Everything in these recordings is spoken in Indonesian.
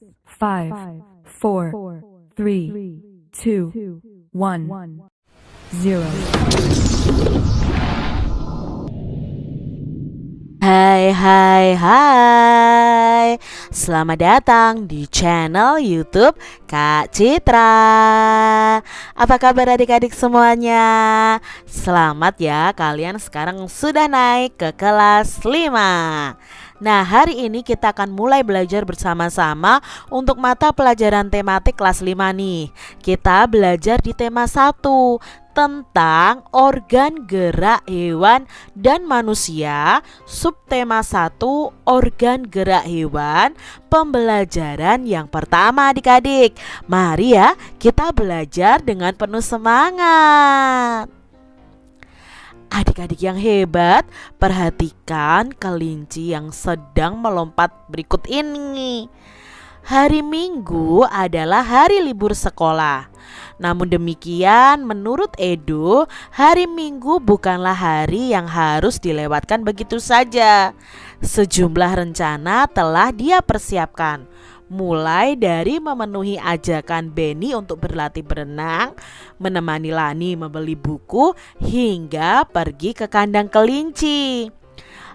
5, 4, 3, 2, 1, 0. Hai, selamat datang di channel YouTube Kak Citra. Apa kabar adik-adik semuanya? Selamat ya, kalian sekarang sudah naik ke kelas 5. Nah, hari ini kita akan mulai belajar bersama-sama untuk mata pelajaran tematik kelas 5 nih. Kita belajar di tema 1 tentang organ gerak hewan dan manusia. Subtema 1 organ gerak hewan, pembelajaran yang pertama adik-adik. Mari ya, kita belajar dengan penuh semangat. Adik-adik yang hebat, perhatikan kelinci yang sedang melompat berikut ini. Hari Minggu adalah hari libur sekolah. Namun demikian, menurut Edo, hari Minggu bukanlah hari yang harus dilewatkan begitu saja. Sejumlah rencana telah dia persiapkan. Mulai dari memenuhi ajakan Benny untuk berlatih berenang, menemani Lani membeli buku, hingga pergi ke kandang kelinci.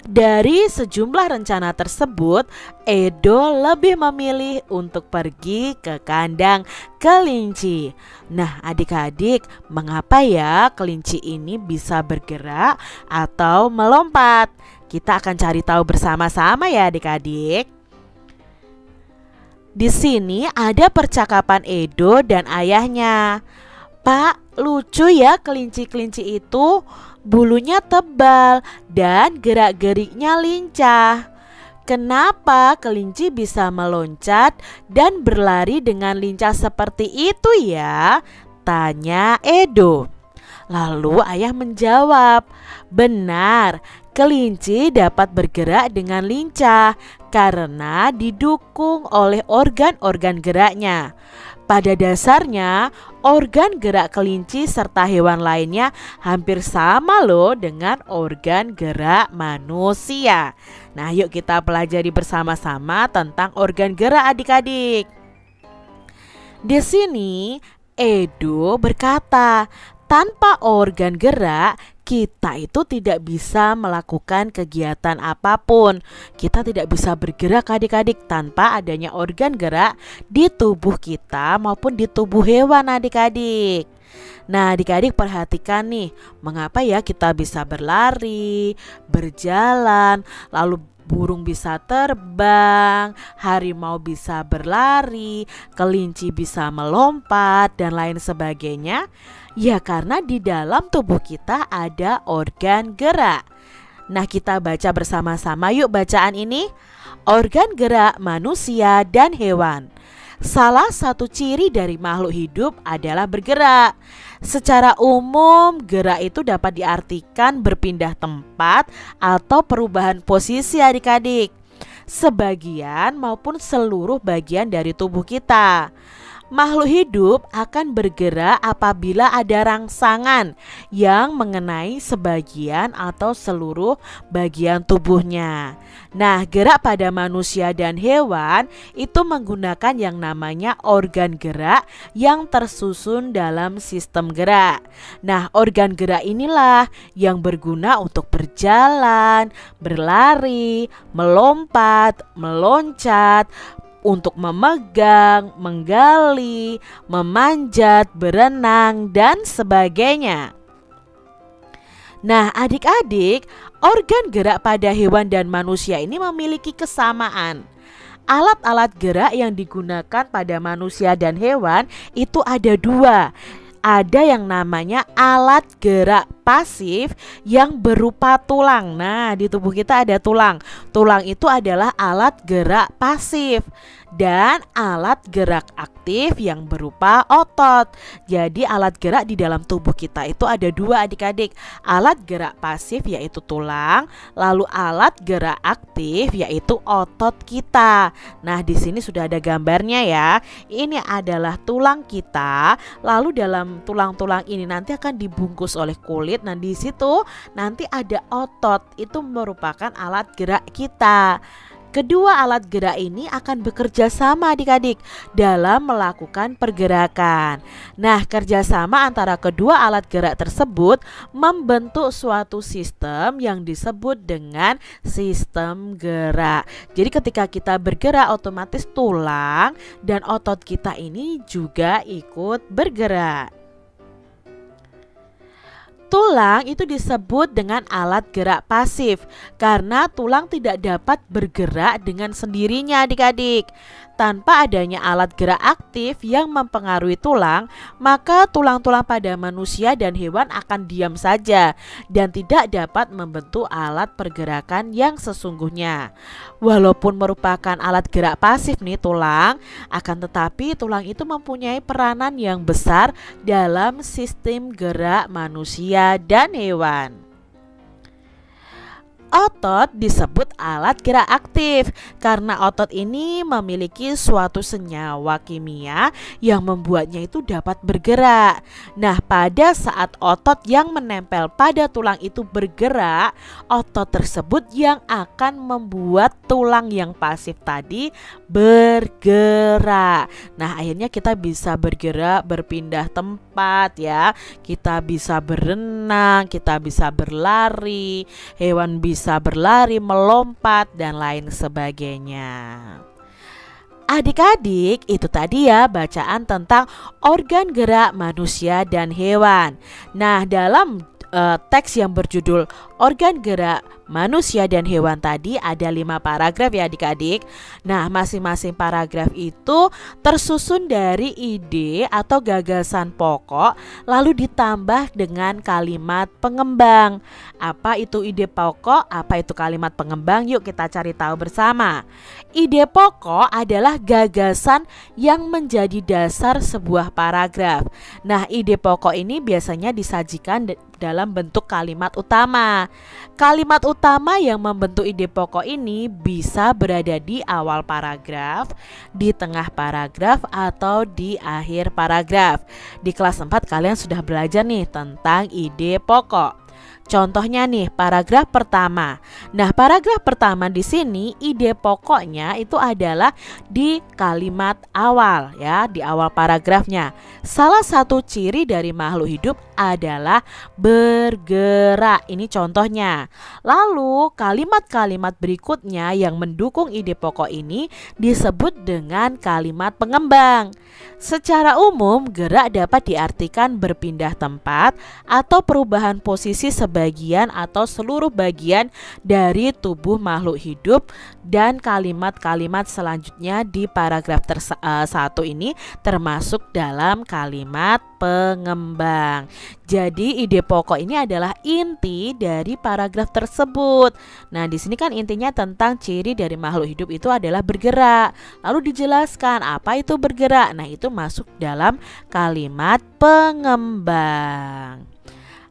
Dari sejumlah rencana tersebut, Edo lebih memilih untuk pergi ke kandang kelinci. Nah, adik-adik, mengapa ya kelinci ini bisa bergerak atau melompat? Kita akan cari tahu bersama-sama ya adik-adik. Di sini ada percakapan Edo dan ayahnya. Pak, lucu ya kelinci-kelinci itu. Bulunya tebal dan gerak-geriknya lincah. Kenapa kelinci bisa meloncat dan berlari dengan lincah seperti itu ya? Tanya Edo. Lalu ayah menjawab, benar, kelinci dapat bergerak dengan lincah karena didukung oleh organ-organ geraknya. Pada dasarnya, organ gerak kelinci serta hewan lainnya hampir sama loh dengan organ gerak manusia. Nah, yuk kita pelajari bersama-sama tentang organ gerak adik-adik. Di sini, Edo berkata, tanpa organ gerak, kita itu tidak bisa melakukan kegiatan apapun. Kita tidak bisa bergerak adik-adik tanpa adanya organ gerak di tubuh kita maupun di tubuh hewan adik-adik. Nah, adik-adik perhatikan nih, mengapa ya kita bisa berlari, berjalan, lalu burung bisa terbang, harimau bisa berlari, kelinci bisa melompat, dan lain sebagainya. Ya, karena di dalam tubuh kita ada organ gerak. Nah, kita baca bersama-sama yuk bacaan ini. Organ gerak manusia dan hewan. Salah satu ciri dari makhluk hidup adalah bergerak. Secara umum, gerak itu dapat diartikan berpindah tempat atau perubahan posisi adik-adik, sebagian maupun seluruh bagian dari tubuh kita. Makhluk hidup akan bergerak apabila ada rangsangan yang mengenai sebagian atau seluruh bagian tubuhnya. Nah, gerak pada manusia dan hewan itu menggunakan yang namanya organ gerak yang tersusun dalam sistem gerak. Nah, organ gerak inilah yang berguna untuk berjalan, berlari, melompat, meloncat, untuk memegang, menggali, memanjat, berenang, dan sebagainya. Nah, adik-adik, organ gerak pada hewan dan manusia ini memiliki kesamaan. Alat-alat gerak yang digunakan pada manusia dan hewan itu ada dua. Ada yang namanya alat gerak pasif yang berupa tulang. Nah, di tubuh kita ada tulang. Tulang itu adalah alat gerak pasif. Dan alat gerak aktif yang berupa otot. Jadi alat gerak di dalam tubuh kita itu ada dua adik-adik. Alat gerak pasif yaitu tulang, lalu alat gerak aktif yaitu otot kita. Nah, di sini sudah ada gambarnya ya. Ini adalah tulang kita. Lalu dalam tulang-tulang ini nanti akan dibungkus oleh kulit. Nah, di situ nanti ada otot. Itu merupakan alat gerak kita. kedua alat gerak ini akan bekerja sama adik-adik dalam melakukan pergerakan. Nah, kerjasama antara kedua alat gerak tersebut membentuk suatu sistem yang disebut dengan sistem gerak. Jadi ketika kita bergerak, otomatis tulang dan otot kita ini juga ikut bergerak. Tulang itu disebut dengan alat gerak pasif karena tulang tidak dapat bergerak dengan sendirinya adik-adik. Tanpa adanya alat gerak aktif yang mempengaruhi tulang, maka tulang-tulang pada manusia dan hewan akan diam saja dan tidak dapat membentuk alat pergerakan yang sesungguhnya. Walaupun merupakan alat gerak pasif nih tulang, akan tetapi tulang itu mempunyai peranan yang besar dalam sistem gerak manusia dan hewan. Otot disebut alat gerak aktif karena otot ini memiliki suatu senyawa kimia yang membuatnya itu dapat bergerak. Nah, pada saat otot yang menempel pada tulang itu bergerak, otot tersebut yang akan membuat tulang yang pasif tadi bergerak. Nah, akhirnya kita bisa bergerak, berpindah tempat ya. Kita bisa berenang, kita bisa berlari, hewan bisa berlari, melompat, dan lain sebagainya. Adik-adik, itu tadi ya bacaan tentang organ gerak manusia dan hewan. Nah, dalam teks yang berjudul organ gerak manusia dan hewan tadi ada 5 paragraf ya adik-adik. Nah, masing-masing paragraf itu tersusun dari ide atau gagasan pokok lalu ditambah dengan kalimat pengembang. Apa itu ide pokok? Apa itu kalimat pengembang? Yuk kita cari tahu bersama. Ide pokok adalah gagasan yang menjadi dasar sebuah paragraf. Nah, ide pokok ini biasanya disajikan dalam bentuk kalimat utama. Kalimat utama yang membentuk ide pokok ini bisa berada di awal paragraf, di tengah paragraf, atau di akhir paragraf. Di kelas 4 kalian sudah belajar nih tentang ide pokok. Contohnya nih paragraf pertama. Nah, paragraf pertama di sini ide pokoknya itu adalah di kalimat awal ya, di awal paragrafnya. Salah satu ciri dari makhluk hidup adalah bergerak. Ini contohnya. Lalu kalimat-kalimat berikutnya yang mendukung ide pokok ini disebut dengan kalimat pengembang. Secara umum, gerak dapat diartikan berpindah tempat atau perubahan posisi sebagian atau seluruh bagian dari tubuh makhluk hidup, dan kalimat-kalimat selanjutnya di paragraf 1 ini termasuk dalam kalimat pengembang. Jadi ide pokok ini adalah inti dari paragraf tersebut. Nah, di sini kan intinya tentang ciri dari makhluk hidup itu adalah bergerak. Lalu dijelaskan apa itu bergerak. Nah, itu masuk dalam kalimat pengembang.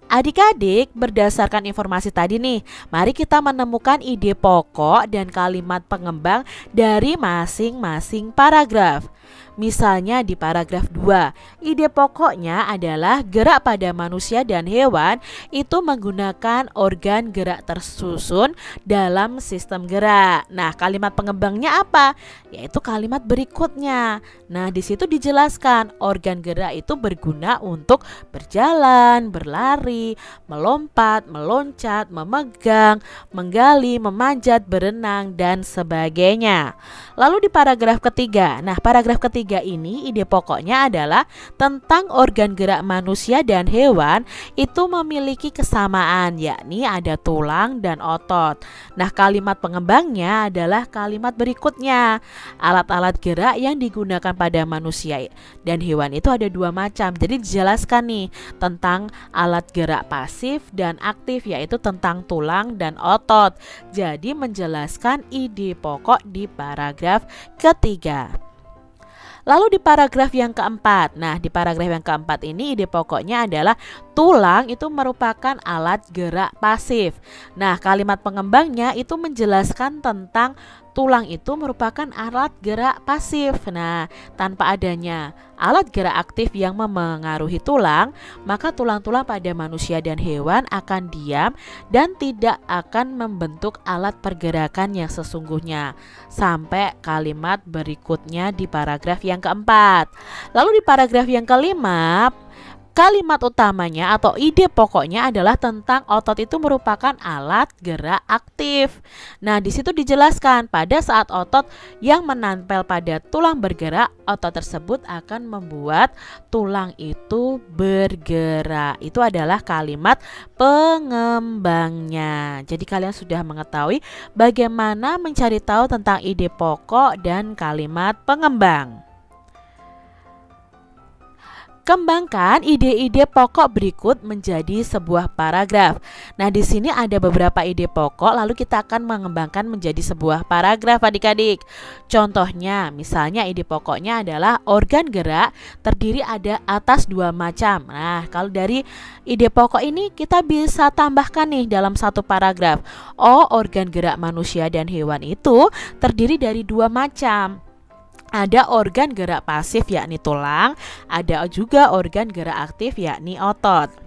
Adik-adik, berdasarkan informasi tadi nih, mari kita menemukan ide pokok dan kalimat pengembang dari masing-masing paragraf. Misalnya di paragraf 2, ide pokoknya adalah gerak pada manusia dan hewan itu menggunakan organ gerak tersusun dalam sistem gerak. Nah, kalimat pengembangnya apa? Yaitu kalimat berikutnya. Nah, di situ dijelaskan organ gerak itu berguna untuk berjalan, berlari, melompat, meloncat, memegang, menggali, memanjat, berenang, dan sebagainya. Lalu di paragraf ketiga, nah paragraf ketiga ini ide pokoknya adalah tentang organ gerak manusia dan hewan itu memiliki kesamaan, yakni ada tulang dan otot. Nah, kalimat pengembangnya adalah kalimat berikutnya. Alat-alat gerak yang digunakan pada manusia dan hewan itu ada 2 macam. Jadi dijelaskan nih tentang alat gerak pasif dan aktif, yaitu tentang tulang dan otot. Jadi menjelaskan ide pokok di paragraf ketiga. Lalu di paragraf yang keempat, nah di paragraf yang keempat ini ide pokoknya adalah tulang itu merupakan alat gerak pasif. Nah, kalimat pengembangnya itu menjelaskan tentang tulang itu merupakan alat gerak pasif. Nah, tanpa adanya alat gerak aktif yang memengaruhi tulang, maka tulang-tulang pada manusia dan hewan akan diam dan tidak akan membentuk alat pergerakan yang sesungguhnya. Sampai kalimat berikutnya di paragraf yang keempat. Lalu di paragraf yang kelima, kalimat utamanya atau ide pokoknya adalah tentang otot itu merupakan alat gerak aktif. Nah, di situ dijelaskan pada saat otot yang menempel pada tulang bergerak, otot tersebut akan membuat tulang itu bergerak. Itu adalah kalimat pengembangnya. Jadi kalian sudah mengetahui bagaimana mencari tahu tentang ide pokok dan kalimat pengembang. Kembangkan ide-ide pokok berikut menjadi sebuah paragraf. Nah, di sini ada beberapa ide pokok, lalu kita akan mengembangkan menjadi sebuah paragraf adik-adik. Contohnya, misalnya ide pokoknya adalah organ gerak terdiri ada atas dua macam. Nah, kalau dari ide pokok ini kita bisa tambahkan nih dalam satu paragraf. Oh, organ gerak manusia dan hewan itu terdiri dari dua macam. Ada organ gerak pasif yakni tulang, ada juga organ gerak aktif yakni otot.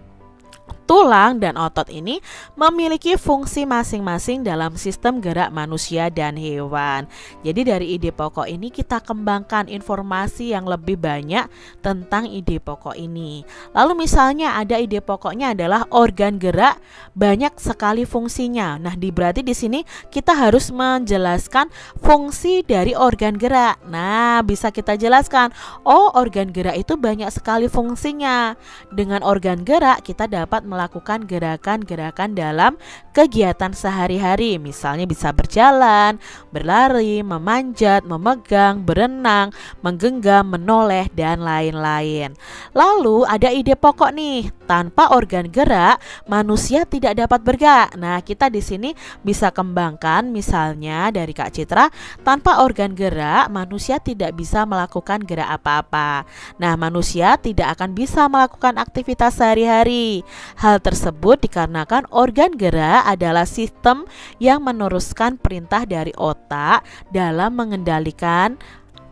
Tulang dan otot ini memiliki fungsi masing-masing dalam sistem gerak manusia dan hewan. Jadi dari ide pokok ini kita kembangkan informasi yang lebih banyak tentang ide pokok ini. Lalu misalnya ada ide pokoknya adalah organ gerak banyak sekali fungsinya. Nah, berarti di sini kita harus menjelaskan fungsi dari organ gerak. Nah, bisa kita jelaskan, oh organ gerak itu banyak sekali fungsinya. Dengan organ gerak kita dapat melakukan gerakan-gerakan dalam kegiatan sehari-hari, misalnya bisa berjalan, berlari, memanjat, memegang, berenang, menggenggam, menoleh, dan lain-lain. Lalu ada ide pokok nih, tanpa organ gerak manusia tidak dapat bergerak. Nah, kita di sini bisa kembangkan misalnya dari Kak Citra, tanpa organ gerak manusia tidak bisa melakukan gerak apa-apa. Nah, manusia tidak akan bisa melakukan aktivitas sehari-hari. Hal tersebut dikarenakan organ gerak adalah sistem yang meneruskan perintah dari otak dalam mengendalikan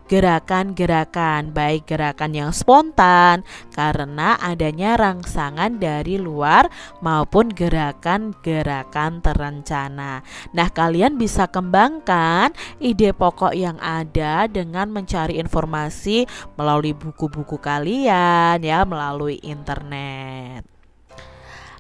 gerakan-gerakan, baik gerakan yang spontan karena adanya rangsangan dari luar maupun gerakan-gerakan terencana. Nah, kalian bisa kembangkan ide pokok yang ada dengan mencari informasi melalui buku-buku kalian ya, melalui internet.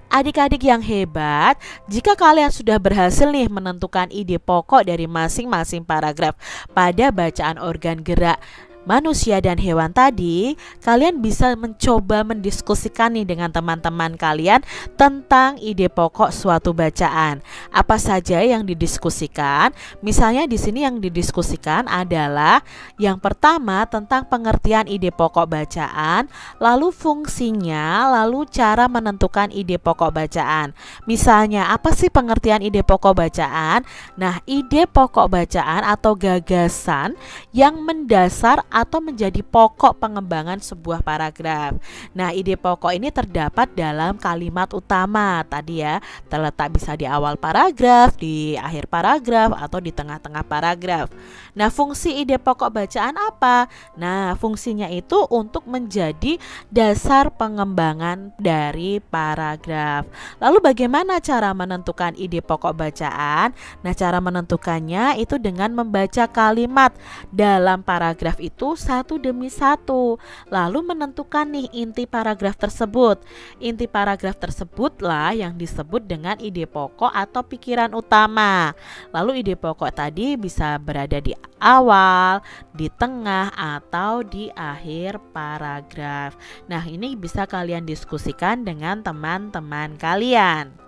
Adik-adik yang hebat, jika kalian sudah berhasil nih menentukan ide pokok dari masing-masing paragraf pada bacaan organ gerak manusia dan hewan tadi, kalian bisa mencoba mendiskusikan nih dengan teman-teman kalian tentang ide pokok suatu bacaan. Apa saja yang didiskusikan? Misalnya di sini yang didiskusikan adalah yang pertama tentang pengertian ide pokok bacaan, lalu fungsinya, lalu cara menentukan ide pokok bacaan. Misalnya, apa sih pengertian ide pokok bacaan? Nah, ide pokok bacaan atau gagasan yang mendasar atau menjadi pokok pengembangan sebuah paragraf. Nah, ide pokok ini terdapat dalam kalimat utama tadi ya, terletak bisa di awal paragraf, di akhir paragraf, atau di tengah-tengah paragraf. Nah, fungsi ide pokok bacaan apa? Nah, fungsinya itu untuk menjadi dasar pengembangan dari paragraf. Lalu bagaimana cara menentukan ide pokok bacaan? Nah, cara menentukannya itu dengan membaca kalimat dalam paragraf itu satu demi satu, lalu menentukan nih inti paragraf tersebut. Inti paragraf tersebutlah yang disebut dengan ide pokok atau pikiran utama. Lalu ide pokok tadi bisa berada di awal, di tengah, atau di akhir paragraf. Nah, ini bisa kalian diskusikan dengan teman-teman kalian.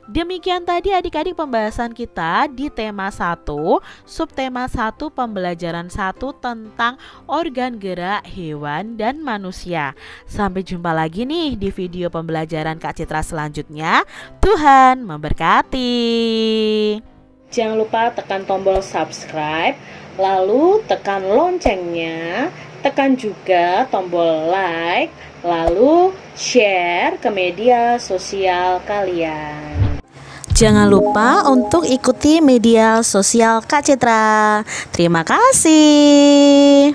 Demikian tadi adik-adik pembahasan kita di tema 1, subtema 1 pembelajaran 1 tentang organ gerak hewan dan manusia. Sampai jumpa lagi nih di video pembelajaran Kak Citra selanjutnya. Tuhan memberkati. Jangan lupa tekan tombol subscribe, lalu tekan loncengnya, tekan juga tombol like, lalu share ke media sosial kalian. Jangan lupa untuk ikuti media sosial Kak Citra. Terima kasih.